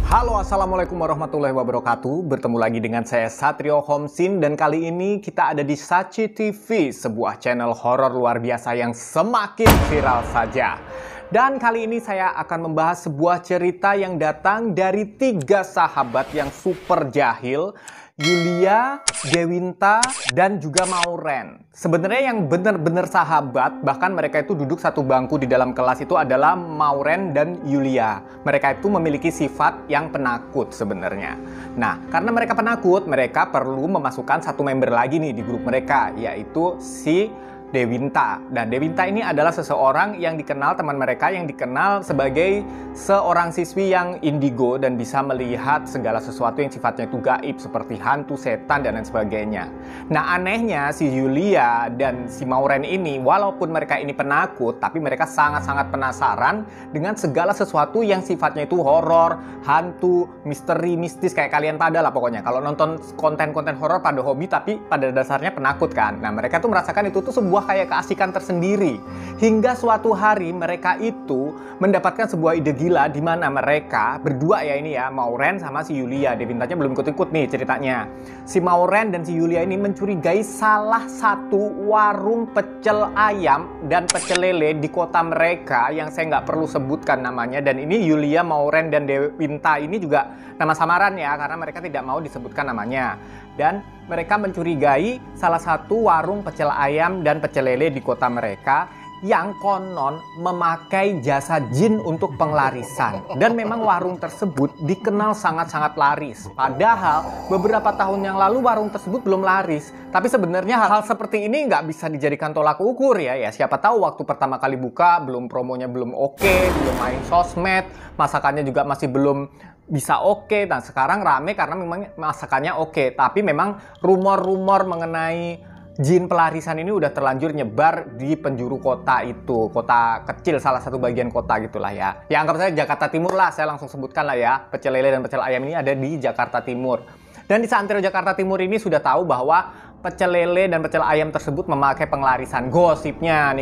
Halo, assalamualaikum warahmatullahi wabarakatuh. Bertemu lagi dengan saya Satrio Homsin, dan kali ini kita ada di Sachi TV, sebuah channel horor luar biasa yang semakin viral saja. Dan kali ini saya akan membahas sebuah cerita yang datang dari 3 sahabat yang super jahil, Yulia, Dewinta, dan juga Mauren. Sebenarnya yang benar-benar sahabat, bahkan mereka itu duduk satu bangku di dalam kelas, itu adalah Mauren dan Yulia. Mereka itu memiliki sifat yang penakut sebenarnya. Nah, karena mereka penakut, mereka perlu memasukkan satu member lagi nih di grup mereka, yaitu si Dewinta. Dan Dewinta ini adalah seseorang yang dikenal, teman mereka yang dikenal sebagai seorang siswi yang indigo dan bisa melihat segala sesuatu yang sifatnya itu gaib seperti hantu, setan, dan lain sebagainya. Nah, anehnya si Yulia dan si Mauren ini, walaupun mereka ini penakut, tapi mereka sangat-sangat penasaran dengan segala sesuatu yang sifatnya itu horor, hantu, misteri, mistis, kayak kalian pada lah pokoknya. Kalau nonton konten-konten horor pada hobi, tapi pada dasarnya penakut kan. Nah, mereka tuh merasakan itu tuh sebuah kayak keasikan tersendiri. Hingga suatu hari mereka itu mendapatkan sebuah ide gila di mana mereka berdua ya ini ya, Mauren sama si Yulia. Devintanya belum ikut-ikut nih ceritanya. Si Mauren dan si Yulia ini mencurigai salah satu warung pecel ayam dan pecel lele di kota mereka yang saya nggak perlu sebutkan namanya. Dan ini Yulia, Mauren, dan Dewinta ini juga nama samaran ya, karena mereka tidak mau disebutkan namanya. Dan mereka mencurigai salah satu warung pecel ayam dan pecel lele di kota mereka yang konon memakai jasa jin untuk penglarisan. Dan memang warung tersebut dikenal sangat-sangat laris. Padahal beberapa tahun yang lalu warung tersebut belum laris. Tapi sebenarnya hal seperti ini nggak bisa dijadikan tolak ukur ya. Siapa tahu waktu pertama kali buka, belum promonya belum oke, belum main sosmed, masakannya juga masih belum bisa oke. Nah, sekarang rame karena memang masakannya oke. Tapi memang rumor-rumor mengenai jin pelarisan ini udah terlanjur nyebar di penjuru kota itu. Kota kecil, salah satu bagian kota gitulah ya. Ya anggap saja Jakarta Timur lah, saya langsung sebutkan lah ya. Pecel lele dan pecel ayam ini ada di Jakarta Timur. Dan di Santero Jakarta Timur ini sudah tahu bahwa pecel lele dan pecel ayam tersebut memakai penglarisan. Gosipnya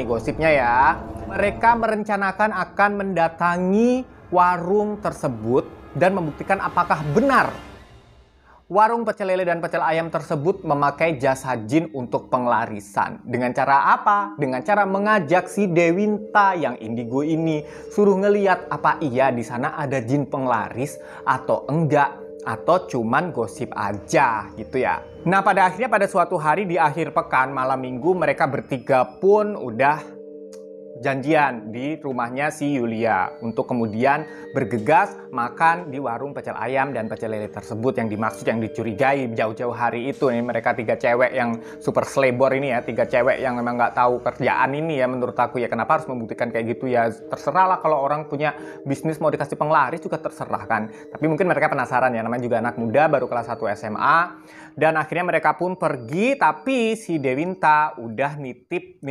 ya. Mereka merencanakan akan mendatangi warung tersebut dan membuktikan apakah benar warung pecel lele dan pecel ayam tersebut memakai jasa jin untuk penglarisan. Dengan cara apa? Dengan cara mengajak si Dewinta yang indigo ini suruh ngeliat apa iya di sana ada jin penglaris atau enggak, atau cuman gosip aja gitu ya. Nah, pada akhirnya pada suatu hari di akhir pekan malam minggu, mereka bertiga pun udah janjian di rumahnya si Yulia untuk kemudian bergegas makan di warung pecel ayam dan pecel lele tersebut yang dimaksud, yang dicurigai jauh-jauh hari itu. Ini mereka 3 cewek yang super selebor ini ya, 3 cewek yang memang nggak tahu kerjaan ini ya, menurut aku ya. Kenapa harus membuktikan kayak gitu ya? Terserah lah, kalau orang punya bisnis mau dikasih penglaris juga terserah kan. Tapi mungkin mereka penasaran ya, namanya juga anak muda baru kelas 1 SMA. Dan akhirnya mereka pun pergi, tapi si Dewinta udah nitip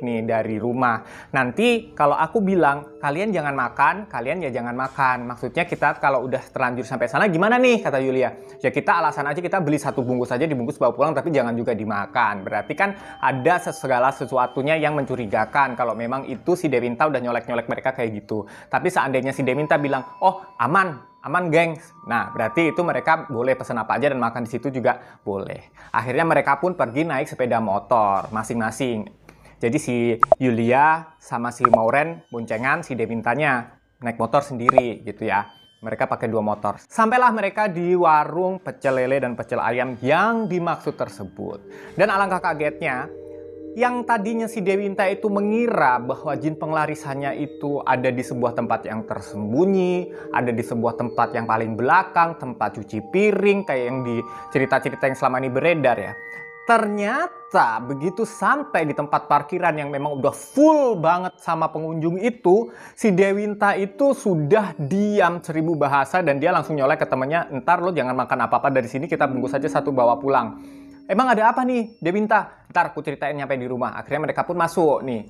nih dari rumah. Nanti kalau aku bilang, kalian jangan makan, kalian ya jangan makan. Maksudnya kita kalau udah terlanjur sampai sana gimana nih, kata Yulia. Ya kita alasan aja, kita beli 1 bungkus aja, dibungkus bawa pulang, tapi jangan juga dimakan. Berarti kan ada segala sesuatunya yang mencurigakan kalau memang itu si Dewinta udah nyolek-nyolek mereka kayak gitu. Tapi seandainya si Dewinta bilang, oh aman gengs. Nah, berarti itu mereka boleh pesan apa aja dan makan di situ juga boleh. Akhirnya mereka pun pergi naik sepeda motor masing-masing. Jadi si Yulia sama si Mauren boncengan, si Dewintanya naik motor sendiri gitu ya. Mereka pakai 2 motor. Sampailah mereka di warung pecel lele dan pecel ayam yang dimaksud tersebut. Dan alangkah kagetnya, yang tadinya si Dewinta itu mengira bahwa jin penglarisannya itu ada di sebuah tempat yang tersembunyi, ada di sebuah tempat yang paling belakang, tempat cuci piring, kayak yang di cerita-cerita yang selama ini beredar ya. Ternyata begitu sampai di tempat parkiran yang memang udah full banget sama pengunjung itu, si Dewinta itu sudah diam 1000 bahasa dan dia langsung nyolek ke temannya, "Ntar lo jangan makan apa-apa dari sini, kita bungkus aja 1 bawa pulang." Emang ada apa nih, Dewinta? Ntar aku ceritain nyampe di rumah. Akhirnya mereka pun masuk nih.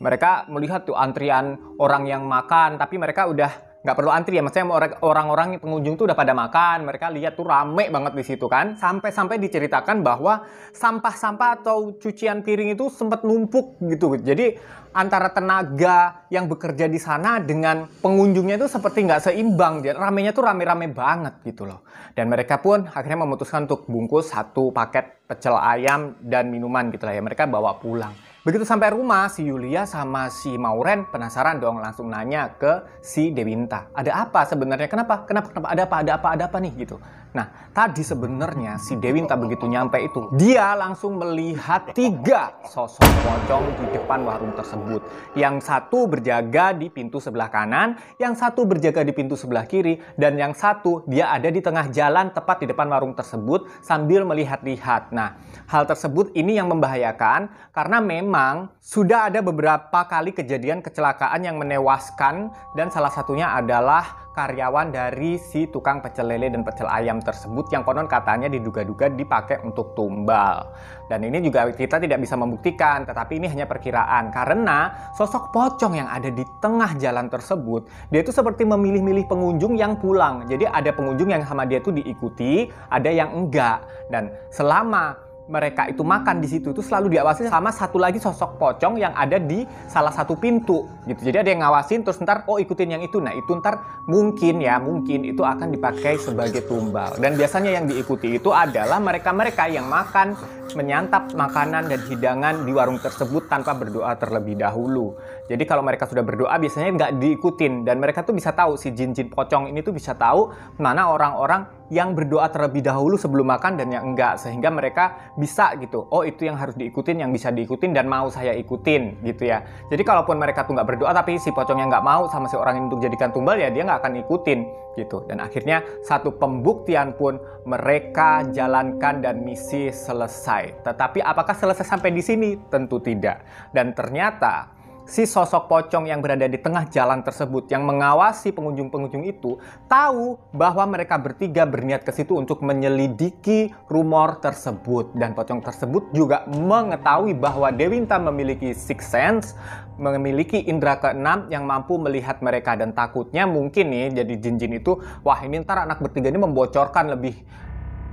Mereka melihat tuh antrian orang yang makan, tapi mereka udah nggak perlu antri ya, maksudnya orang-orang pengunjung tuh udah pada makan, mereka lihat tuh rame banget di situ kan, sampai diceritakan bahwa sampah-sampah atau cucian piring itu sempat numpuk gitu. Jadi antara tenaga yang bekerja di sana dengan pengunjungnya itu seperti nggak seimbang, ramenya tuh rame-rame banget gitu loh. Dan mereka pun akhirnya memutuskan untuk bungkus 1 paket pecel ayam dan minuman gitu lah ya, mereka bawa pulang. Begitu sampai rumah, si Yulia sama si Mauren penasaran dong, langsung nanya ke si Dewinta. Ada apa sebenarnya? Kenapa? Ada apa nih gitu. Nah, tadi sebenarnya si Dewinta begitu nyampe itu, dia langsung melihat 3 sosok pocong di depan warung tersebut. Yang satu berjaga di pintu sebelah kanan, yang satu berjaga di pintu sebelah kiri, dan yang satu dia ada di tengah jalan tepat di depan warung tersebut sambil melihat-lihat. Nah, hal tersebut ini yang membahayakan karena memang sudah ada beberapa kali kejadian kecelakaan yang menewaskan, dan salah satunya adalah karyawan dari si tukang pecel lele dan pecel ayam tersebut yang konon katanya diduga-duga dipakai untuk tumbal. Dan ini juga kita tidak bisa membuktikan, tetapi ini hanya perkiraan karena sosok pocong yang ada di tengah jalan tersebut, dia itu seperti memilih-milih pengunjung yang pulang. Jadi ada pengunjung yang sama dia itu diikuti, ada yang enggak. Dan selama mereka itu makan di situ itu selalu diawasi sama satu lagi sosok pocong yang ada di salah satu pintu gitu. Jadi ada yang ngawasin, terus ntar ikutin yang itu. Nah itu ntar mungkin itu akan dipakai sebagai tumbal. Dan biasanya yang diikuti itu adalah mereka-mereka yang makan, menyantap makanan dan hidangan di warung tersebut tanpa berdoa terlebih dahulu. Jadi kalau mereka sudah berdoa biasanya nggak diikutin, dan mereka tuh bisa tahu, si jin-jin pocong ini tuh bisa tahu mana orang-orang yang berdoa terlebih dahulu sebelum makan dan yang enggak, sehingga mereka bisa gitu, oh itu yang harus diikutin, yang bisa diikutin dan mau saya ikutin gitu ya. Jadi kalaupun mereka tuh nggak berdoa tapi si pocongnya nggak mau sama si orang ini untuk jadikan tumbal, ya dia nggak akan ikutin gitu. Dan akhirnya satu pembuktian pun mereka jalankan dan misi selesai. Tetapi apakah selesai sampai di sini? Tentu tidak. Dan ternyata si sosok pocong yang berada di tengah jalan tersebut yang mengawasi pengunjung-pengunjung itu tahu bahwa mereka bertiga berniat ke situ untuk menyelidiki rumor tersebut. Dan pocong tersebut juga mengetahui bahwa Dewinta memiliki sixth sense, memiliki indera keenam yang mampu melihat mereka. Dan takutnya mungkin nih jadi jin-jin itu, wah ini ntar anak bertiga ini membocorkan lebih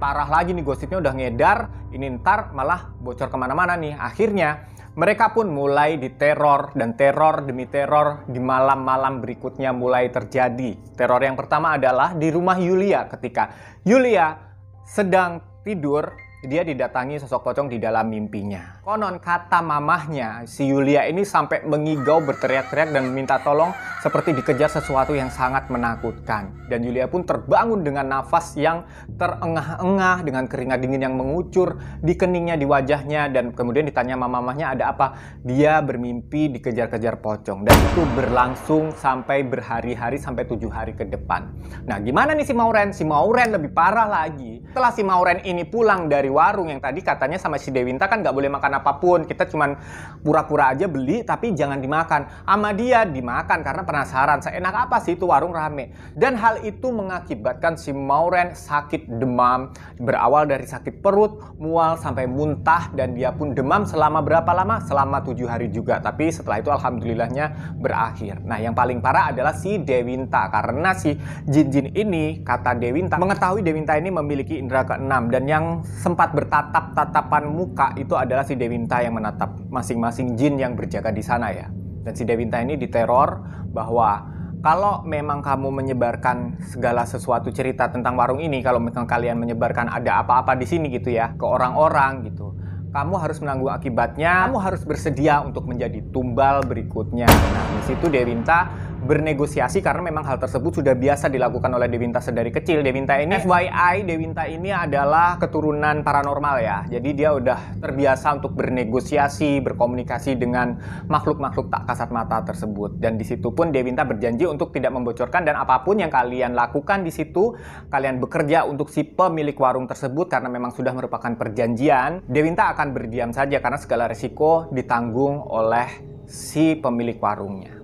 parah lagi nih, gosipnya udah ngedar, ini ntar malah bocor kemana-mana nih. Akhirnya mereka pun mulai diteror, dan teror demi teror di malam-malam berikutnya mulai terjadi. Teror yang pertama adalah di rumah Yulia. Ketika Yulia sedang tidur, dia didatangi sosok pocong di dalam mimpinya. Konon kata mamahnya, si Yulia ini sampai mengigau, berteriak-teriak dan meminta tolong seperti dikejar sesuatu yang sangat menakutkan. Dan Yulia pun terbangun dengan nafas yang terengah-engah, dengan keringat dingin yang mengucur di keningnya, di wajahnya. Dan kemudian ditanya mamahnya ada apa. Dia bermimpi dikejar-kejar pocong. Dan itu berlangsung sampai berhari-hari, sampai 7 hari ke depan. Nah gimana nih si Mauren? Si Mauren lebih parah lagi. Setelah si Mauren ini pulang dari warung yang tadi katanya sama si Dewinta kan nggak boleh makan apapun, kita cuman pura-pura aja beli tapi jangan dimakan. Sama dia dimakan karena penasaran, seenak apa sih itu warung rame. Dan hal itu mengakibatkan si Mauren sakit demam, berawal dari sakit perut, mual sampai muntah, dan dia pun demam selama berapa lama? Selama 7 hari juga. Tapi setelah itu alhamdulillahnya berakhir. Nah yang paling parah adalah si Dewinta, karena si jin-jin ini, kata Dewinta, mengetahui Dewinta ini memiliki indera keenam, dan yang sempat bertatap-tatapan muka itu adalah si Dewinta yang menatap masing-masing jin yang berjaga di sana ya. Dan si Dewinta ini diteror bahwa kalau memang kamu menyebarkan segala sesuatu cerita tentang warung ini, kalau memang kalian menyebarkan ada apa-apa di sini gitu ya ke orang-orang gitu, kamu harus menanggung akibatnya. Kamu harus bersedia untuk menjadi tumbal berikutnya. Nah, di situ Dewinta bernegosiasi karena memang hal tersebut sudah biasa dilakukan oleh Dewinta sedari kecil. Dewinta ini, FYI, Dewinta ini adalah keturunan paranormal ya. Jadi dia udah terbiasa untuk bernegosiasi, berkomunikasi dengan makhluk-makhluk tak kasat mata tersebut. Dan di situ pun Dewinta berjanji untuk tidak membocorkan, dan apapun yang kalian lakukan di situ, kalian bekerja untuk si pemilik warung tersebut karena memang sudah merupakan perjanjian. Dewinta akan berdiam saja karena segala resiko ditanggung oleh si pemilik warungnya.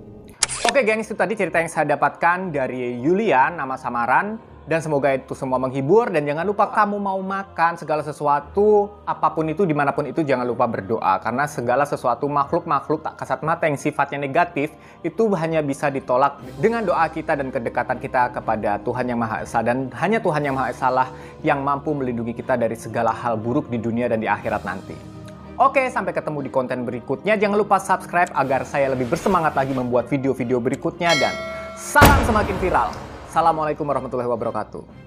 Oke gengs, itu tadi cerita yang saya dapatkan dari Yulia, nama samaran. Dan semoga itu semua menghibur, dan jangan lupa kamu mau makan segala sesuatu, apapun itu, dimanapun itu, jangan lupa berdoa. Karena segala sesuatu makhluk-makhluk tak kasat mata yang sifatnya negatif, itu hanya bisa ditolak dengan doa kita dan kedekatan kita kepada Tuhan Yang Maha Esa. Dan hanya Tuhan Yang Maha Esa lah yang mampu melindungi kita dari segala hal buruk di dunia dan di akhirat nanti. Oke, sampai ketemu di konten berikutnya. Jangan lupa subscribe agar saya lebih bersemangat lagi membuat video-video berikutnya. Dan salam semakin viral. Assalamualaikum warahmatullahi wabarakatuh.